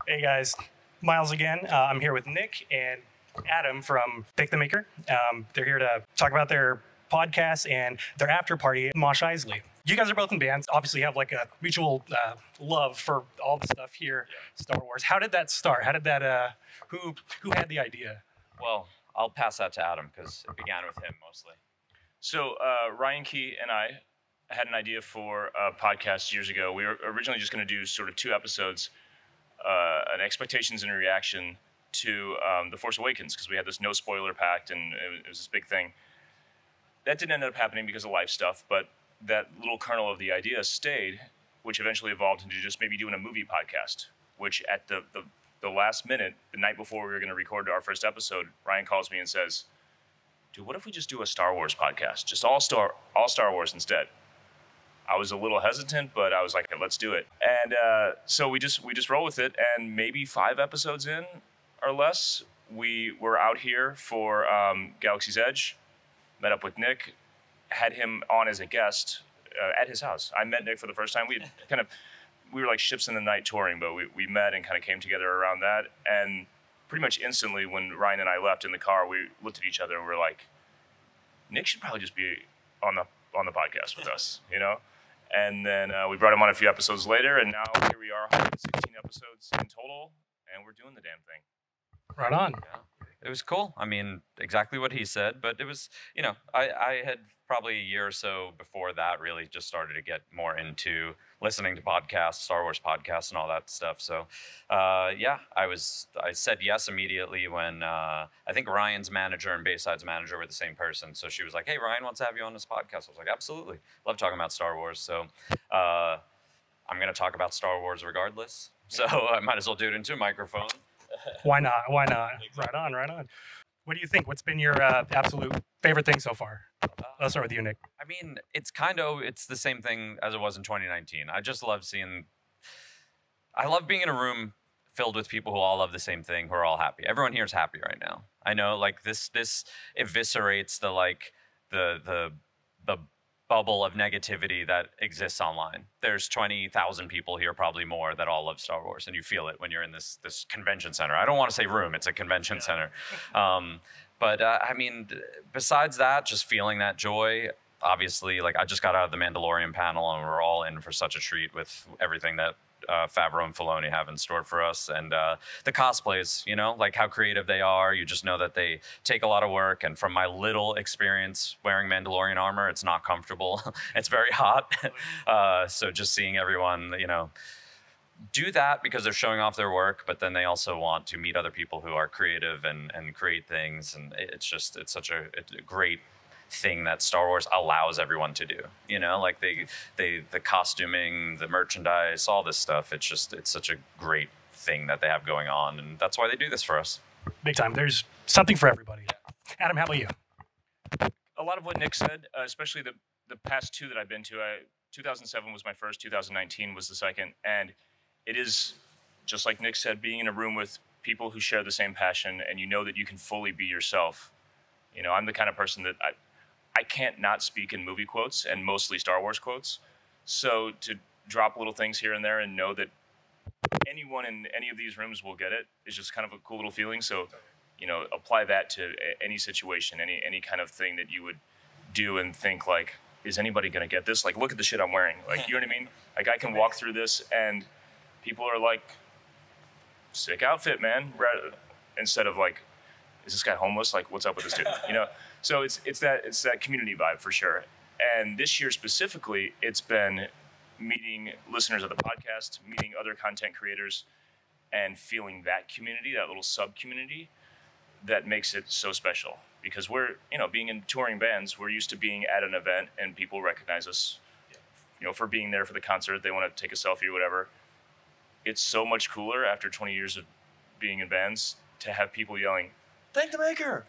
Hey guys, Miles again. I'm here with Nick and Adam from Pick the Maker. They're here to talk about their podcast and their after party at Mosh Isley. You guys are both in bands, obviously have like a mutual love for all the stuff here, Star Wars. How did that start? How did that, who had the idea? Well, I'll pass that to Adam because it began with him mostly. So Ryan Key and I had an idea for a podcast years ago. We were originally just going to do sort of 2 episodes, an expectations and a reaction to The Force Awakens, because we had this no spoiler pact and it was this big thing. That didn't end up happening because of life stuff, but that little kernel of the idea stayed, which eventually evolved into just maybe doing a movie podcast, which at the last minute, the night before we were going to record our first episode, Ryan calls me and says, dude, what if we just do a Star Wars podcast? Just all Star Wars instead. I was a little hesitant, but I was like, let's do it. And so we just roll with it. And maybe 5 episodes in or less, we were out here for Galaxy's Edge, met up with Nick, had him on as a guest at his house. I met Nick for the first time. We were like ships in the night touring, but we met and kind of came together around that. And pretty much instantly when Ryan and I left in the car, we looked at each other and we're like, Nick should probably just be on the podcast with us, you know? And then we brought him on a few episodes later, and now here we are, 116 episodes in total, and we're doing the damn thing. Right on. Yeah. It was cool. I mean, exactly what he said, but it was, I had probably a year or so before that really just started to get more into listening to podcasts, Star Wars podcasts and all that stuff. So, I said yes immediately when I think Ryan's manager and Bayside's manager were the same person. So she was like, hey, Ryan wants to have you on this podcast. I was like, absolutely. Love talking about Star Wars. So I'm going to talk about Star Wars regardless. So I might as well do it into a microphone. Why not? Right on. What do you think? What's been your absolute favorite thing so far? Let's start with you, Nick. I mean, it's the same thing as it was in 2019. I just love I love being in a room filled with people who all love the same thing, who are all happy. Everyone here is happy right now. I know, like, this eviscerates the bubble of negativity that exists online. There's 20,000 people here, probably more, that all love Star Wars, and you feel it when you're in this convention center. I don't want to say room, it's a convention center. But I mean, besides that, just feeling that joy, obviously, like, I just got out of the Mandalorian panel, and we're all in for such a treat with everything that Favreau and Filoni have in store for us. And the cosplays, like how creative they are. You just know that they take a lot of work. And from my little experience wearing Mandalorian armor, it's not comfortable. It's very hot. So just seeing everyone, do that because they're showing off their work, but then they also want to meet other people who are creative and create things. And it's such a great thing that Star Wars allows everyone to do, like the costuming, the merchandise, all this stuff. It's such a great thing that they have going on, and that's why they do this for us. Big time. There's something for everybody. Adam, how about you? A lot of what Nick said, especially the past 2 that I've been to. 2007 was my first, 2019 was the second, and it is just like Nick said, being in a room with people who share the same passion, and you know that you can fully be yourself. I'm the kind of person that I can't not speak in movie quotes, and mostly Star Wars quotes. So to drop little things here and there and know that anyone in any of these rooms will get it is just kind of a cool little feeling. So, apply that to any situation, any kind of thing that you would do and think like, is anybody going to get this? Like, look at the shit I'm wearing. Like, you know what I mean? Like, I can walk through this and people are like, sick outfit, man. Instead of like, is this guy homeless? Like, what's up with this dude? So it's that community vibe for sure. And this year specifically, it's been meeting listeners of the podcast, meeting other content creators, and feeling that community, that little sub-community that makes it so special. Because we're, being in touring bands, we're used to being at an event and people recognize us, for being there for the concert. They want to take a selfie or whatever. It's so much cooler after 20 years of being in bands to have people yelling, "Thank the Maker!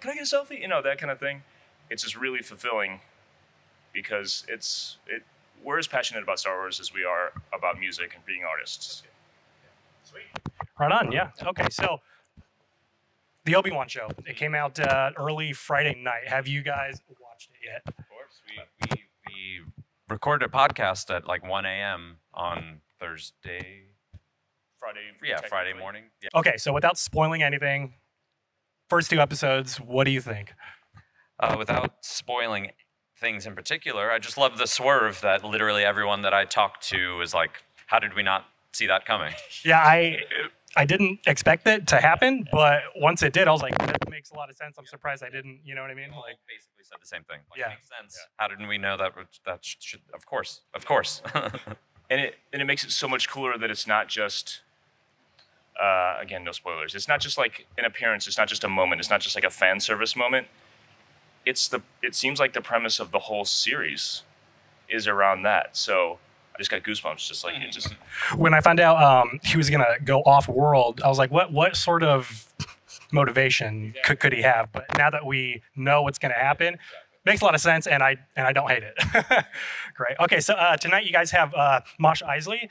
Can I get a selfie?" That kind of thing. It's just really fulfilling because we're as passionate about Star Wars as we are about music and being artists. Sweet. Right on, yeah. Okay, so the Obi-Wan show. It came out early Friday night. Have you guys watched it yet? Of course. We recorded a podcast at like 1 a.m. on Thursday. technically. morning. Yeah. Okay, so without spoiling anything, first 2 episodes, what do you think? Without spoiling things in particular, I just love the swerve that literally everyone that I talked to was like, "How did we not see that coming?" Yeah, I didn't expect it to happen, but once it did, I was like, that makes a lot of sense. I'm surprised I didn't, you know what I mean? Like basically said the same thing. Like, Yeah. makes sense. How didn't we know that? That should, of course, of course. And it makes it so much cooler that it's not just again, no spoilers. It's not just like an appearance. It's not just a moment. It's not just like a fan service moment. It seems like the premise of the whole series is around that. So I just got goosebumps. Just like it just. When I found out he was gonna go off world, I was like, what sort of motivation could he have? But now that we know what's gonna happen, makes a lot of sense, and I don't hate it. Great. Okay, so tonight you guys have Mosh Isley.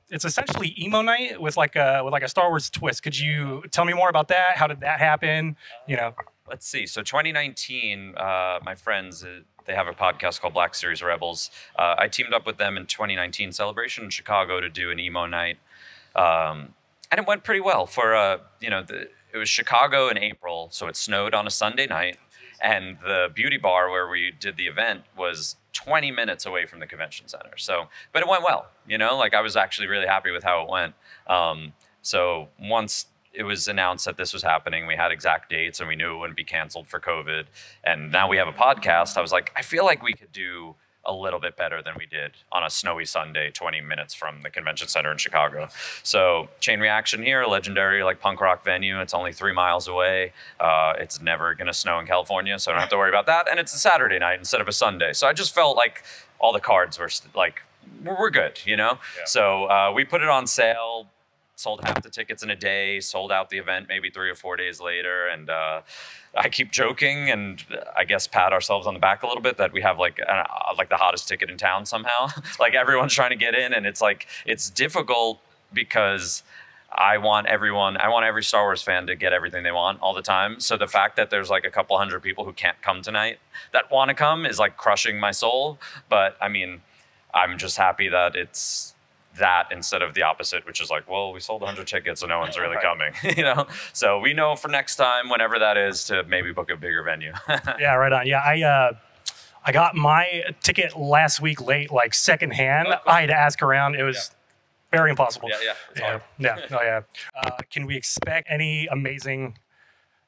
It's essentially emo night with like a Star Wars twist. Could you tell me more about that? How did that happen? You know. Let's see. So 2019, my friends, they have a podcast called Black Series Rebels. I teamed up with them in 2019 Celebration in Chicago to do an emo night. And it went pretty well for, it was Chicago in April, so it snowed on a Sunday night. And the beauty bar where we did the event was 20 minutes away from the convention center. So, but it went well, like I was actually really happy with how it went. So once it was announced that this was happening, we had exact dates and we knew it wouldn't be canceled for COVID. And now we have a podcast. I was like, I feel like we could do a little bit better than we did on a snowy Sunday, 20 minutes from the convention center in Chicago. So Chain Reaction here, a legendary like punk rock venue. It's only 3 miles away. It's never gonna snow in California, so I don't have to worry about that. And it's a Saturday night instead of a Sunday. So I just felt like all the cards were we're good, Yeah. So we put it on sale, sold half the tickets in a day, sold out the event maybe 3 or 4 days later. And I keep joking and I guess pat ourselves on the back a little bit that we have like the hottest ticket in town somehow. Like everyone's trying to get in, and it's difficult because I want every Star Wars fan to get everything they want all the time. So the fact that there's like a couple hundred people who can't come tonight that want to come is like crushing my soul. But I mean, I'm just happy that it's that instead of the opposite, which is like, well, we sold 100 tickets and no one's really coming, So we know for next time, whenever that is, to maybe book a bigger venue. Yeah, right on. Yeah, I got my ticket last week late, like secondhand. Oh, cool. I had to ask around. It was very impossible. Yeah. It's hard. Yeah. Oh yeah. Can we expect any amazing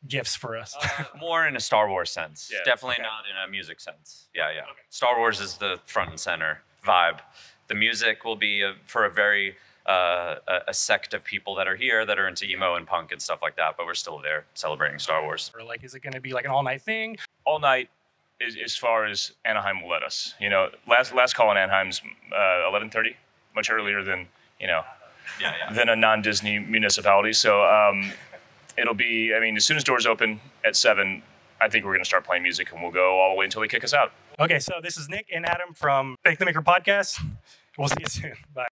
gifts for us? More in a Star Wars sense. Yeah. Definitely not in a music sense. Yeah. Okay. Star Wars is the front and center vibe. The music will be for a very a sect of people that are here that are into emo and punk and stuff like that, but we're still there celebrating Star Wars. Or like, is it going to be like an all-night thing? All night, as far as Anaheim will let us. Last call in Anaheim's 11:30, much earlier than than a non-Disney municipality. So it'll be. I mean, as soon as doors open at 7, I think we're going to start playing music, and we'll go all the way until they kick us out. Okay, so this is Nick and Adam from Bake the Maker Podcast. We'll see you soon. Bye.